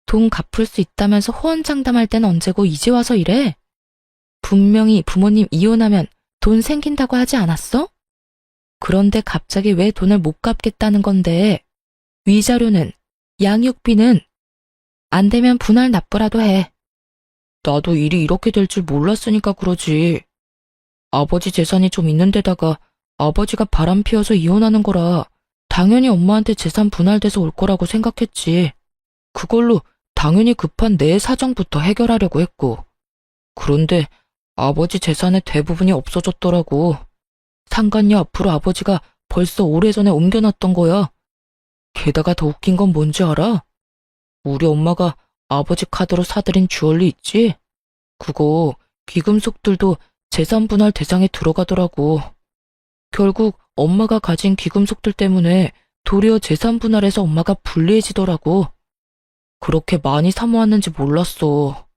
돈 갚을 수 있다면서 호언장담할 땐 언제고 이제 와서 이래? 분명히 부모님 이혼하면 돈 생긴다고 하지 않았어? 그런데 갑자기 왜 돈을 못 갚겠다는 건데? 위자료는? 양육비는? 안 되면 분할 납부라도 해. 나도 일이 이렇게 될 줄 몰랐으니까 그러지. 아버지 재산이 좀 있는 데다가 아버지가 바람 피워서 이혼하는 거라 당연히 엄마한테 재산 분할돼서 올 거라고 생각했지. 그걸로 당연히 급한 내 사정부터 해결하려고 했고. 그런데 아버지 재산의 대부분이 없어졌더라고. 상간녀 앞으로 아버지가 벌써 오래전에 옮겨놨던 거야. 게다가 더 웃긴 건 뭔지 알아? 우리 엄마가 아버지 카드로 사들인 주얼리 있지? 그거 귀금속들도 재산 분할 대상에 들어가더라고. 결국 엄마가 가진 귀금속들 때문에 도리어 재산 분할에서 엄마가 불리해지더라고. 그렇게 많이 사모았는지 몰랐어.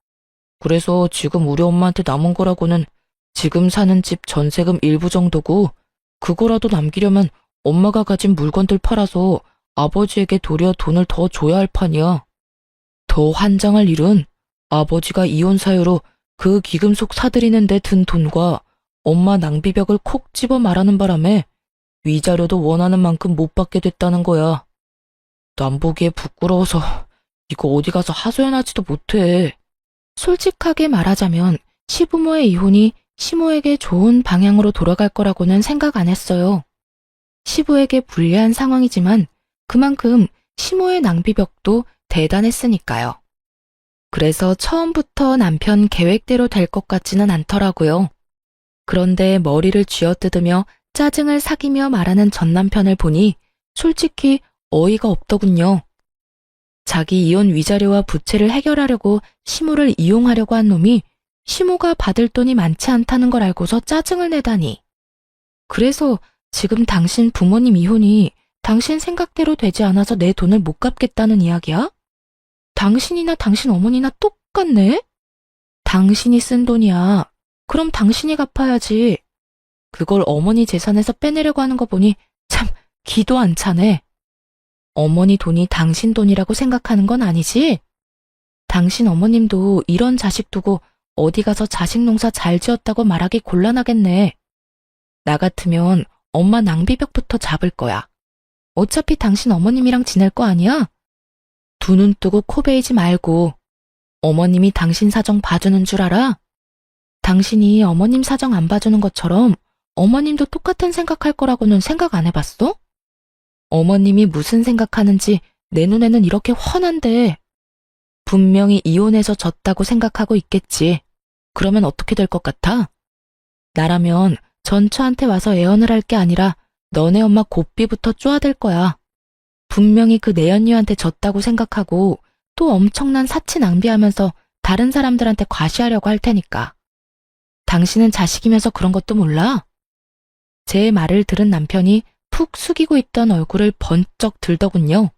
그래서 지금 우리 엄마한테 남은 거라고는 지금 사는 집 전세금 일부 정도고 그거라도 남기려면 엄마가 가진 물건들 팔아서 아버지에게 도리어 돈을 더 줘야 할 판이야. 더 환장할 일은 아버지가 이혼 사유로 그 귀금속 사들이는 데 든 돈과 엄마 낭비벽을 콕 집어 말하는 바람에 위자료도 원하는 만큼 못 받게 됐다는 거야. 남 보기에 부끄러워서 이거 어디 가서 하소연하지도 못해. 솔직하게 말하자면 시부모의 이혼이 시모에게 좋은 방향으로 돌아갈 거라고는 생각 안 했어요. 시부에게 불리한 상황이지만 그만큼 시모의 낭비벽도 대단했으니까요. 그래서 처음부터 남편 계획대로 될 것 같지는 않더라고요. 그런데 머리를 쥐어뜯으며 짜증을 삭이며 말하는 전 남편을 보니 솔직히 어이가 없더군요. 자기 이혼 위자료와 부채를 해결하려고 시모를 이용하려고 한 놈이 시모가 받을 돈이 많지 않다는 걸 알고서 짜증을 내다니. 그래서 지금 당신 부모님 이혼이 당신 생각대로 되지 않아서 내 돈을 못 갚겠다는 이야기야? 당신이나 당신 어머니나 똑같네? 당신이 쓴 돈이야. 그럼 당신이 갚아야지. 그걸 어머니 재산에서 빼내려고 하는 거 보니 참 기도 안 차네. 어머니 돈이 당신 돈이라고 생각하는 건 아니지? 당신 어머님도 이런 자식 두고 어디 가서 자식 농사 잘 지었다고 말하기 곤란하겠네. 나 같으면 엄마 낭비벽부터 잡을 거야. 어차피 당신 어머님이랑 지낼 거 아니야? 두 눈 뜨고 코 베이지 말고. 어머님이 당신 사정 봐주는 줄 알아? 당신이 어머님 사정 안 봐주는 것처럼 어머님도 똑같은 생각할 거라고는 생각 안 해봤어? 어머님이 무슨 생각하는지 내 눈에는 이렇게 훤한데. 분명히 이혼해서 졌다고 생각하고 있겠지. 그러면 어떻게 될 것 같아? 나라면 전처한테 와서 애언을 할 게 아니라 너네 엄마 고삐부터 쪼아댈 거야. 분명히 그 내연녀한테 졌다고 생각하고 또 엄청난 사치 낭비하면서 다른 사람들한테 과시하려고 할 테니까. 당신은 자식이면서 그런 것도 몰라? 제 말을 들은 남편이 푹 숙이고 있던 얼굴을 번쩍 들더군요.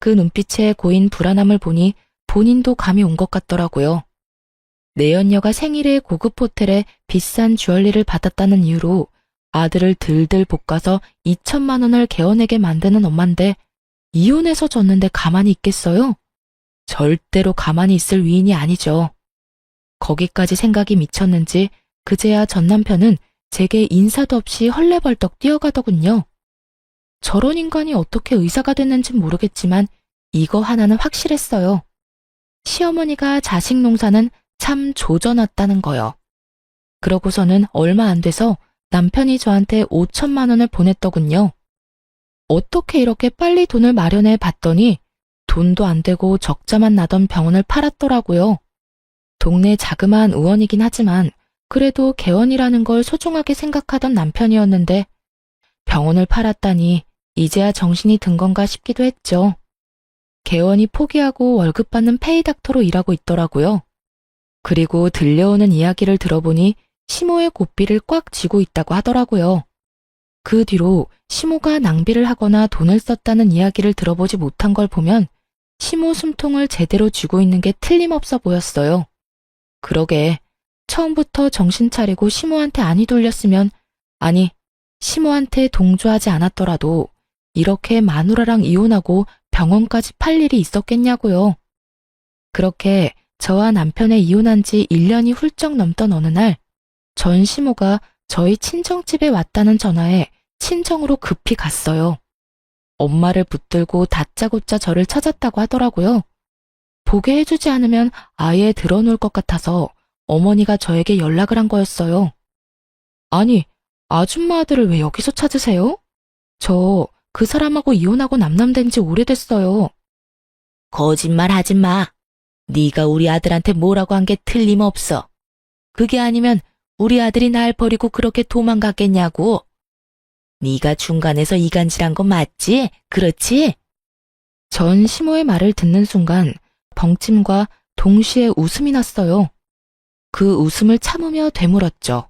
그 눈빛에 고인 불안함을 보니 본인도 감이 온 것 같더라고요. 내연녀가 생일에 고급 호텔에 비싼 주얼리를 받았다는 이유로 아들을 들들 볶아서 2천만 원을 개어내게 만드는 엄마인데 이혼해서 졌는데 가만히 있겠어요? 절대로 가만히 있을 위인이 아니죠. 거기까지 생각이 미쳤는지 그제야 전 남편은 제게 인사도 없이 헐레벌떡 뛰어가더군요. 저런 인간이 어떻게 의사가 됐는진 모르겠지만 이거 하나는 확실했어요. 시어머니가 자식 농사는 참 조져놨다는 거요. 그러고서는 얼마 안 돼서 남편이 저한테 5천만 원을 보냈더군요. 어떻게 이렇게 빨리 돈을 마련해 봤더니 돈도 안 되고 적자만 나던 병원을 팔았더라고요. 동네 자그마한 의원이긴 하지만 그래도 개원이라는 걸 소중하게 생각하던 남편이었는데 병원을 팔았다니 이제야 정신이 든 건가 싶기도 했죠. 개원이 포기하고 월급 받는 페이닥터로 일하고 있더라고요. 그리고 들려오는 이야기를 들어보니 시모의 고삐를 꽉 쥐고 있다고 하더라고요. 그 뒤로 시모가 낭비를 하거나 돈을 썼다는 이야기를 들어보지 못한 걸 보면 시모 숨통을 제대로 쥐고 있는 게 틀림없어 보였어요. 그러게 처음부터 정신 차리고 시모한테 안이 돌렸으면, 아니 시모한테 동조하지 않았더라도 이렇게 마누라랑 이혼하고 병원까지 팔 일이 있었겠냐고요. 그렇게 저와 남편의 이혼한 지 1년이 훌쩍 넘던 어느 날 전 시모가 저희 친정집에 왔다는 전화에 친정으로 급히 갔어요. 엄마를 붙들고 다짜고짜 저를 찾았다고 하더라고요. 보게 해주지 않으면 아예 들어놓을 것 같아서 어머니가 저에게 연락을 한 거였어요. 아니, 아줌마 아들을 왜 여기서 찾으세요? 저 그 사람하고 이혼하고 남남된 지 오래됐어요. 거짓말 하지 마. 네가 우리 아들한테 뭐라고 한 게 틀림없어. 그게 아니면 우리 아들이 날 버리고 그렇게 도망갔겠냐고. 네가 중간에서 이간질한 거 맞지? 그렇지? 전 시모의 말을 듣는 순간 벙찜과 동시에 웃음이 났어요. 그 웃음을 참으며 되물었죠.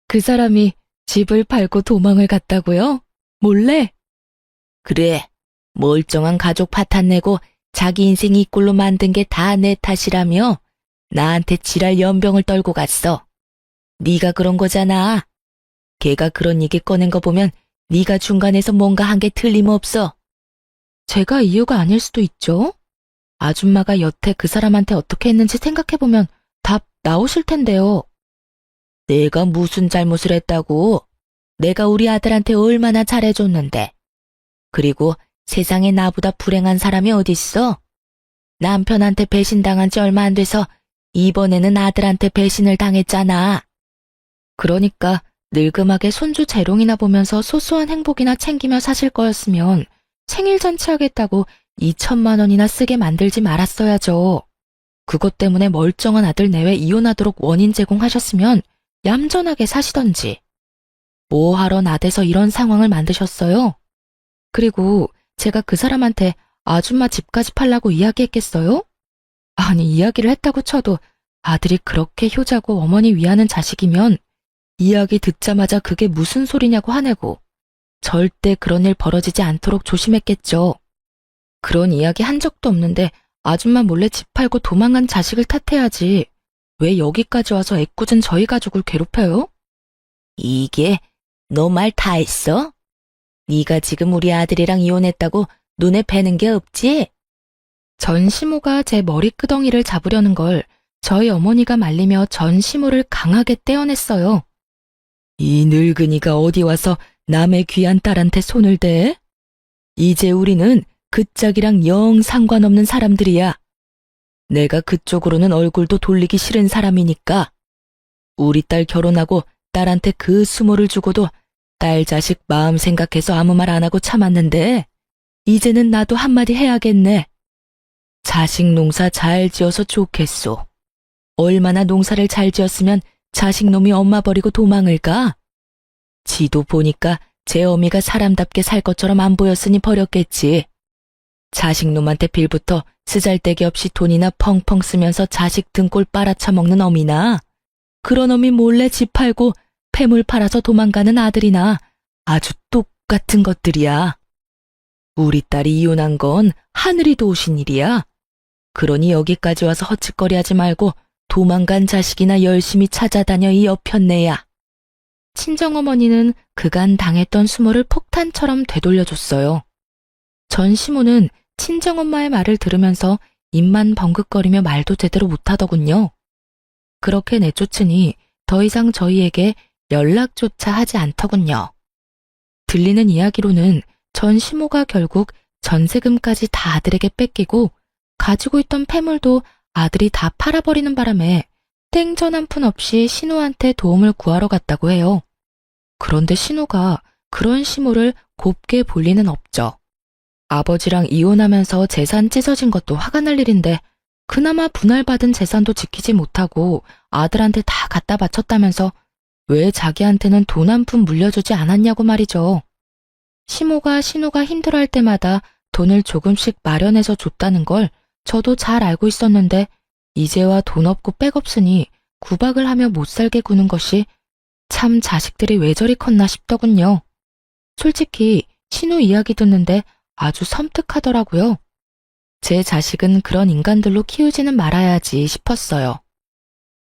그 사람이 집을 팔고 도망을 갔다고요? 몰래? 그래. 멀쩡한 가족 파탄 내고 자기 인생 이 꼴로 만든 게 다 내 탓이라며 나한테 지랄 연병을 떨고 갔어. 네가 그런 거잖아. 걔가 그런 얘기 꺼낸 거 보면 네가 중간에서 뭔가 한 게 틀림없어. 제가 이유가 아닐 수도 있죠. 아줌마가 여태 그 사람한테 어떻게 했는지 생각해보면 답 나오실 텐데요. 내가 무슨 잘못을 했다고? 내가 우리 아들한테 얼마나 잘해줬는데. 그리고 세상에 나보다 불행한 사람이 어딨어? 남편한테 배신당한 지 얼마 안 돼서 이번에는 아들한테 배신을 당했잖아. 그러니까 늙음하게 손주 재롱이나 보면서 소소한 행복이나 챙기며 사실 거였으면 생일 잔치하겠다고 2천만 원이나 쓰게 만들지 말았어야죠. 그것 때문에 멀쩡한 아들 내외 이혼하도록 원인 제공하셨으면 얌전하게 사시던지. 뭐하러 나대서 이런 상황을 만드셨어요? 그리고 제가 그 사람한테 아줌마 집까지 팔라고 이야기했겠어요? 아니, 이야기를 했다고 쳐도 아들이 그렇게 효자고 어머니 위하는 자식이면 이야기 듣자마자 그게 무슨 소리냐고 화내고 절대 그런 일 벌어지지 않도록 조심했겠죠. 그런 이야기 한 적도 없는데 아줌마 몰래 집 팔고 도망간 자식을 탓해야지. 왜 여기까지 와서 애꿎은 저희 가족을 괴롭혀요? 이게 너 말 다 했어? 네가 지금 우리 아들이랑 이혼했다고 눈에 뵈는 게 없지? 전 시모가 제 머리끄덩이를 잡으려는 걸 저희 어머니가 말리며 전 시모를 강하게 떼어냈어요. 이 늙은이가 어디 와서 남의 귀한 딸한테 손을 대? 이제 우리는 그 짝이랑 영 상관없는 사람들이야. 내가 그쪽으로는 얼굴도 돌리기 싫은 사람이니까. 우리 딸 결혼하고 딸한테 그 수모를 주고도 딸 자식 마음 생각해서 아무 말 안 하고 참았는데 이제는 나도 한마디 해야겠네. 자식 농사 잘 지어서 좋겠소. 얼마나 농사를 잘 지었으면 자식놈이 엄마 버리고 도망을 가? 지도 보니까 제 어미가 사람답게 살 것처럼 안 보였으니 버렸겠지. 자식놈한테 빌부터 쓰잘데기 없이 돈이나 펑펑 쓰면서 자식 등골 빨아쳐먹는 어미나 그런 어미 몰래 집 팔고 폐물 팔아서 도망가는 아들이나 아주 똑같은 것들이야. 우리 딸이 이혼한 건 하늘이 도우신 일이야. 그러니 여기까지 와서 헛짓거리하지 말고 도망간 자식이나 열심히 찾아다녀 이 여편네야. 친정어머니는 그간 당했던 수모를 폭탄처럼 되돌려줬어요. 전 시모는 친정엄마의 말을 들으면서 입만 벙긋거리며 말도 제대로 못하더군요. 그렇게 내쫓으니 더 이상 저희에게 연락조차 하지 않더군요. 들리는 이야기로는 전 시모가 결국 전세금까지 다 아들에게 뺏기고 가지고 있던 폐물도 아들이 다 팔아버리는 바람에 땡전 한 푼 없이 신우한테 도움을 구하러 갔다고 해요. 그런데 신우가 그런 시모를 곱게 볼 리는 없죠. 아버지랑 이혼하면서 재산 찢어진 것도 화가 날 일인데 그나마 분할받은 재산도 지키지 못하고 아들한테 다 갖다 바쳤다면서 왜 자기한테는 돈 한 푼 물려주지 않았냐고 말이죠. 시모가 신우가 힘들어할 때마다 돈을 조금씩 마련해서 줬다는 걸 저도 잘 알고 있었는데 이제와 돈 없고 백 없으니 구박을 하며 못 살게 구는 것이 참 자식들이 왜 저리 컸나 싶더군요. 솔직히 신우 이야기 듣는데 아주 섬뜩하더라고요. 제 자식은 그런 인간들로 키우지는 말아야지 싶었어요.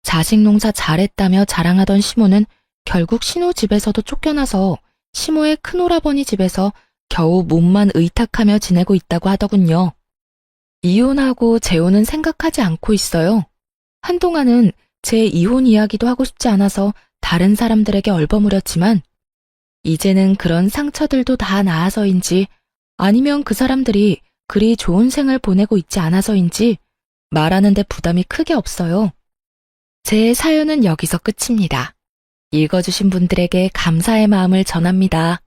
자식 농사 잘했다며 자랑하던 시모는 결국 신우 집에서도 쫓겨나서 시모의 큰오라버니 집에서 겨우 몸만 의탁하며 지내고 있다고 하더군요. 이혼하고 재혼은 생각하지 않고 있어요. 한동안은 제 이혼 이야기도 하고 싶지 않아서 다른 사람들에게 얼버무렸지만 이제는 그런 상처들도 다 나아서인지 아니면 그 사람들이 그리 좋은 생을 보내고 있지 않아서인지 말하는데 부담이 크게 없어요. 제 사연은 여기서 끝입니다. 읽어주신 분들에게 감사의 마음을 전합니다.